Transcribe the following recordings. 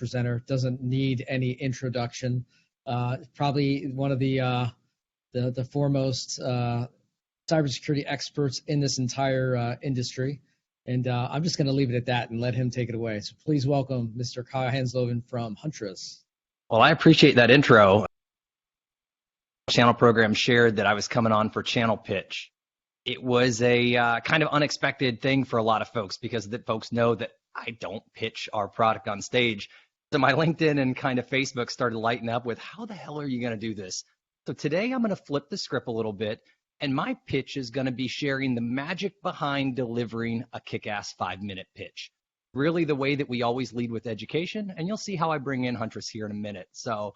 presenter, doesn't need any introduction. Probably one of the foremost cybersecurity experts in this entire industry. And I'm just going to leave it at that and let him take it away. So please welcome Mr. Kyle Hansloven from Huntress. Well, I appreciate that intro. Channel program shared that I was coming on for channel pitch. It was a kind of unexpected thing for a lot of folks because folks know that I don't pitch our product on stage. So my LinkedIn and kind of Facebook started lighting up with, how the hell are you going to do this? So today I'm going to flip the script a little bit, and my pitch is going to be sharing the magic behind delivering a kick-ass 5-minute pitch. Really the way that we always lead with education, and you'll see how I bring in Huntress here in a minute. So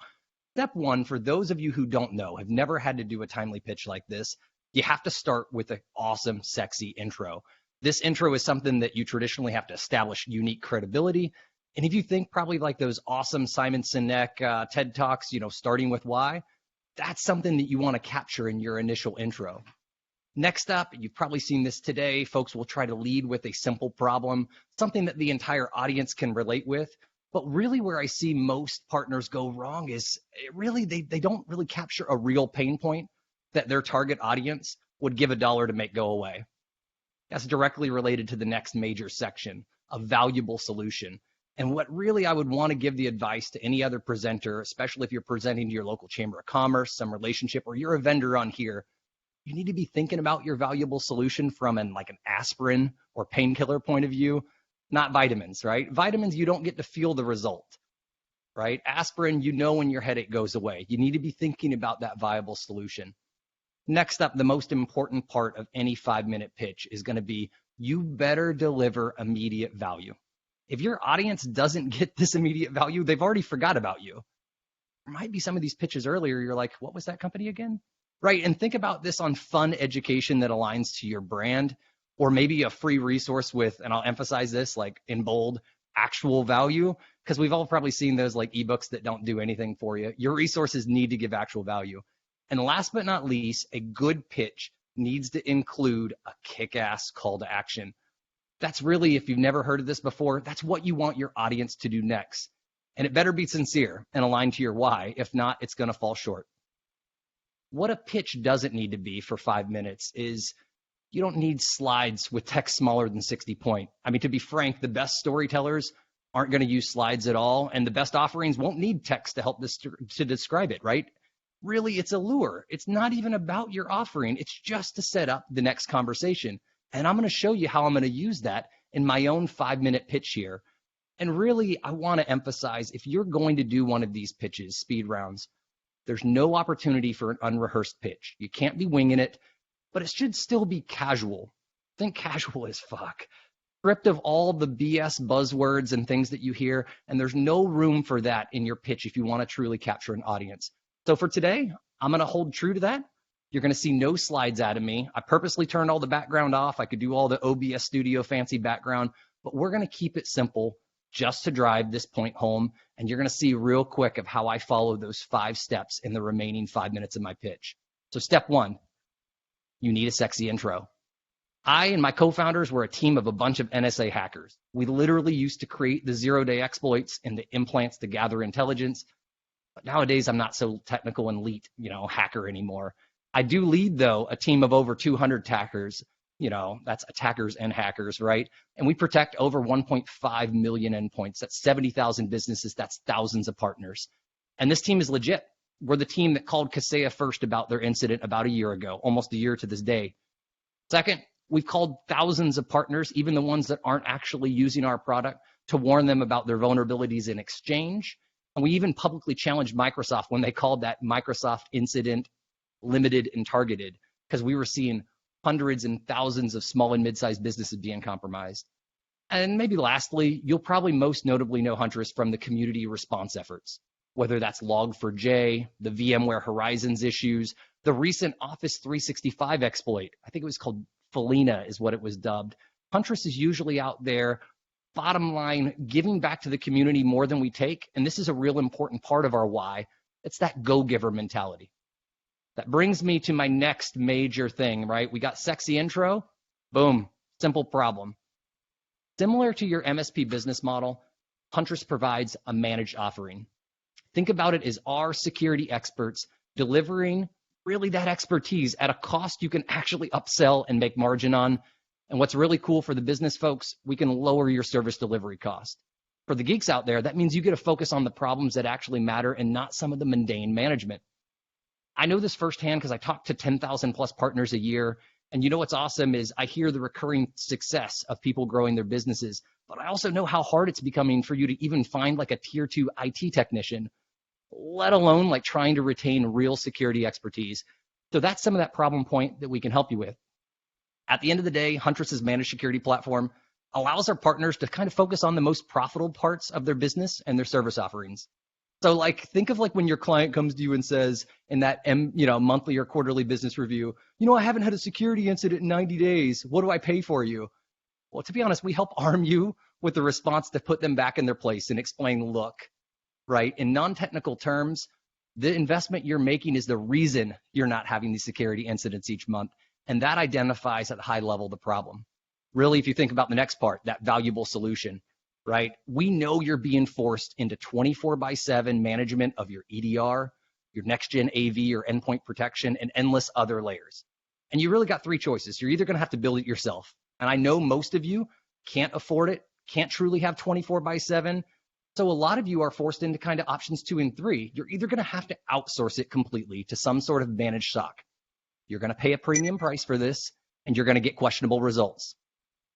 step one, for those of you who don't know, have never had to do a timely pitch like this, you have to start with an awesome, sexy intro. This intro is something that you traditionally have to establish unique credibility. And if you think probably like those awesome Simon Sinek TED Talks, starting with why, that's something that you want to capture in your initial intro. Next up, you've probably seen this today, folks will try to lead with a simple problem, something that the entire audience can relate with. But really where I see most partners go wrong is they don't really capture a real pain point that their target audience would give $1 to make go away. That's directly related to the next major section, a valuable solution. And what really I would want to give the advice to any other presenter, especially if you're presenting to your local chamber of commerce, some relationship, or you're a vendor on here, you need to be thinking about your valuable solution from an aspirin or painkiller point of view, not vitamins, right? Vitamins, you don't get to feel the result, right? Aspirin, when your headache goes away. You need to be thinking about that viable solution. Next up, the most important part of any 5-minute pitch is going to be, you better deliver immediate value. If your audience doesn't get this immediate value, they've already forgot about you. There might be some of these pitches earlier, you're like, what was that company again? Right, and think about this on fun education that aligns to your brand, or maybe a free resource with, and I'll emphasize this like in bold, actual value, because we've all probably seen those like ebooks that don't do anything for you. Your resources need to give actual value. And last but not least, a good pitch needs to include a kick-ass call to action. That's really, if you've never heard of this before, that's what you want your audience to do next. And it better be sincere and aligned to your why. If not, it's going to fall short. What a pitch doesn't need to be for 5 minutes is, you don't need slides with text smaller than 60 point. I mean, to be frank, the best storytellers aren't going to use slides at all, and the best offerings won't need text to help to describe it, right? Really, it's a lure. It's not even about your offering. It's just to set up the next conversation. And I'm going to show you how I'm going to use that in my own 5-minute pitch here. And really, I want to emphasize, if you're going to do one of these pitches, speed rounds, there's no opportunity for an unrehearsed pitch. You can't be winging it, but it should still be casual. Think casual as fuck. Stripped of all the BS buzzwords and things that you hear, and there's no room for that in your pitch if you want to truly capture an audience. So for today, I'm going to hold true to that. You're going to see no slides out of me. I purposely turned all the background off. I could do all the OBS Studio fancy background, but we're going to keep it simple just to drive this point home. And you're going to see real quick of how I follow those 5 steps in the remaining 5 minutes of my pitch. So step 1, you need a sexy intro. I and my co-founders were a team of a bunch of NSA hackers. We literally used to create the zero-day exploits and the implants to gather intelligence. But nowadays, I'm not so technical and elite, hacker anymore. I do lead, though, a team of over 200 attackers. That's attackers and hackers, right? And we protect over 1.5 million endpoints. That's 70,000 businesses. That's thousands of partners. And this team is legit. We're the team that called Kaseya first about their incident about a year ago, almost a year to this day. Second, we've called thousands of partners, even the ones that aren't actually using our product, to warn them about their vulnerabilities in Exchange. And we even publicly challenged Microsoft when they called that Microsoft incident limited and targeted, because we were seeing hundreds and thousands of small and mid-sized businesses being compromised. And maybe lastly, you'll probably most notably know Huntress from the community response efforts, whether that's Log4j, the VMware Horizons issues, the recent Office 365 exploit. I think it was called Felina is what it was dubbed. Huntress is usually out there, bottom line, giving back to the community more than we take. And this is a real important part of our why. It's that go-giver mentality. That brings me to my next major thing, right? We got sexy intro, boom, simple problem. Similar to your MSP business model, Huntress provides a managed offering. Think about it as our security experts delivering really that expertise at a cost you can actually upsell and make margin on. And what's really cool for the business folks, we can lower your service delivery cost. For the geeks out there, that means you get to focus on the problems that actually matter and not some of the mundane management. I know this firsthand because I talk to 10,000 plus partners a year. And you know what's awesome is I hear the recurring success of people growing their businesses, but I also know how hard it's becoming for you to even find like a tier 2 IT technician, let alone like trying to retain real security expertise. So that's some of that problem point that we can help you with. At the end of the day, Huntress's managed security platform allows our partners to kind of focus on the most profitable parts of their business and their service offerings. So like, think of like when your client comes to you and says in that monthly or quarterly business review, I haven't had a security incident in 90 days. What do I pay for you? Well, to be honest, we help arm you with the response to put them back in their place and explain, look, right, in non-technical terms, the investment you're making is the reason you're not having these security incidents each month. And that identifies at a high level the problem. Really, if you think about the next part, that valuable solution, right? We know you're being forced into 24/7 management of your EDR, your next-gen AV or endpoint protection, and endless other layers. And you really got three choices. You're either going to have to build it yourself. And I know most of you can't afford it, can't truly have 24/7. So a lot of you are forced into kind of options 2 and 3. You're either going to have to outsource it completely to some sort of managed SOC. You're going to pay a premium price for this, and you're going to get questionable results.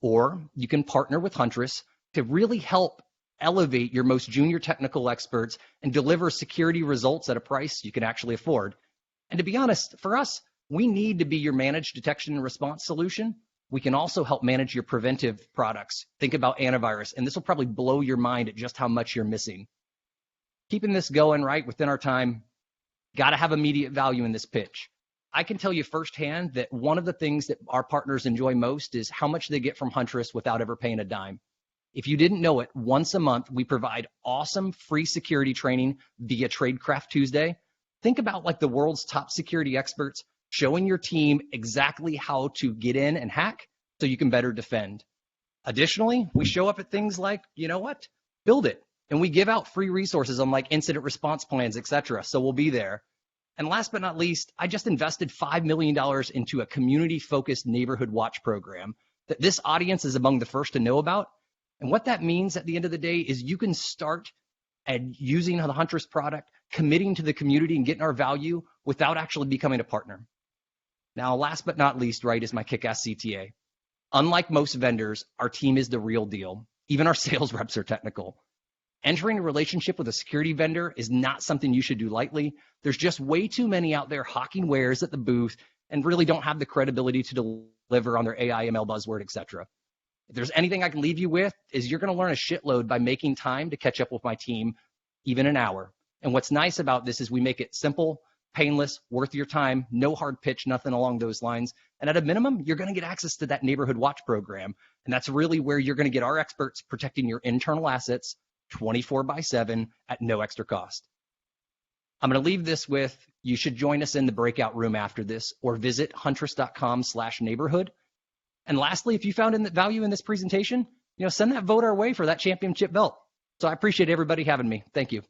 Or you can partner with Huntress to really help elevate your most junior technical experts and deliver security results at a price you can actually afford. And to be honest, for us, we need to be your managed detection and response solution. We can also help manage your preventive products. Think about antivirus, and this will probably blow your mind at just how much you're missing. Keeping this going right within our time, got to have immediate value in this pitch. I can tell you firsthand that one of the things that our partners enjoy most is how much they get from Huntress without ever paying a dime. If you didn't know it, once a month, we provide awesome free security training via Tradecraft Tuesday. Think about like the world's top security experts showing your team exactly how to get in and hack so you can better defend. Additionally, we show up at things like, build it. And we give out free resources on like incident response plans, etc. So we'll be there. And last but not least, I just invested $5 million into a community-focused neighborhood watch program that this audience is among the first to know about. And what that means at the end of the day is you can start at using the Huntress product, committing to the community and getting our value without actually becoming a partner. Now, last but not least, right, is my kick-ass CTA. Unlike most vendors, our team is the real deal. Even our sales reps are technical. Entering a relationship with a security vendor is not something you should do lightly. There's just way too many out there hawking wares at the booth and really don't have the credibility to deliver on their AI, ML buzzword, etc. If there's anything I can leave you with is you're going to learn a shitload by making time to catch up with my team, even an hour. And what's nice about this is we make it simple, painless, worth your time, no hard pitch, nothing along those lines. And at a minimum, you're going to get access to that neighborhood watch program. And that's really where you're going to get our experts protecting your internal assets 24/7 at no extra cost. I'm going to leave this with, you should join us in the breakout room after this or visit huntress.com/neighborhood. And lastly, if you found value in this presentation, send that vote our way for that championship belt. So I appreciate everybody having me. Thank you.